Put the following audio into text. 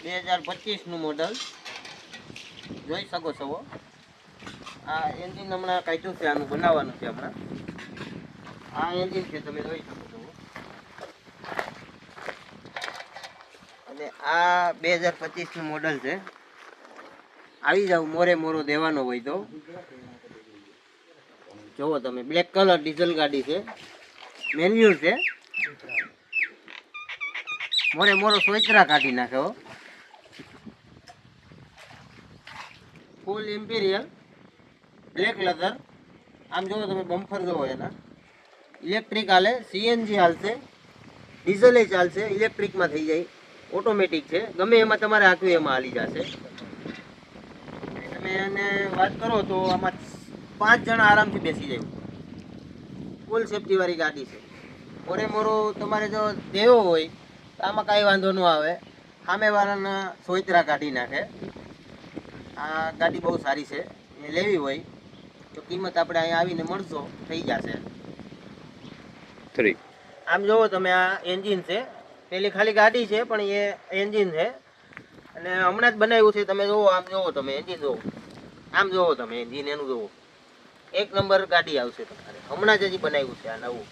2025નું model જોઈ શકો છો. આ એન્જિન હમણાં કાઢ્યું છે, આનું બનાવવાનું છે હમણાં. આ એન્જિન છે, તમે જોઈ શકો છો. અને આ 2025નું મોડલ છે. આવી જાવ, મોરે મોરો દેવાનો હોય તો જોવો તમે. બ્લેક કલર ડીઝલ ગાડી છે, મેન્યુઅલ છે. મોરે મોરો સોયત્રા કાઢી નાખે હો. ફૂલ ઇમ્પિરિયલ બ્લેક લેધર. આમ જોવો તમે, બમ્ફર જોવો એના. ઇલેક્ટ્રિક હાલે, સીએનજી હાલશે, ડીઝલ ચાલશે, ઇલેક્ટ્રિકમાં થઈ જાય. ઓટોમેટિક છે, ગમે એમાં તમારે આખું એમાં હાલી જશે. તમે એને વાત કરો તો આમાં 5 જણા આરામથી બેસી જાય. ફૂલ સેફટી વાળી ગાડી છે. મોરે મોરો તમારે જો દેવો હોય તો આમાં કાંઈ વાંધો ન આવે. સામેવાળાના સોયત્રા કાઢી નાખે. આ ગાડી બહુ સારી છે. એ લેવી હોય તો કિંમત આપણે અહીંયા આવીને મળશો, થઈ જશે. આમ જોવો તમે, આ એન્જિન છે. પેલી ખાલી ગાડી છે, પણ એ એન્જિન છે. અને હમણાં જ બનાવ્યું છે. તમે જોવો, આમ જોવો તમે, એન્જિન જોવો. આમ જોવો તમે, એન્જિન એનું જોવો. એક નંબર ગાડી આવશે તમારે. હમણાં જ હજી બનાવ્યું છે આ નવું.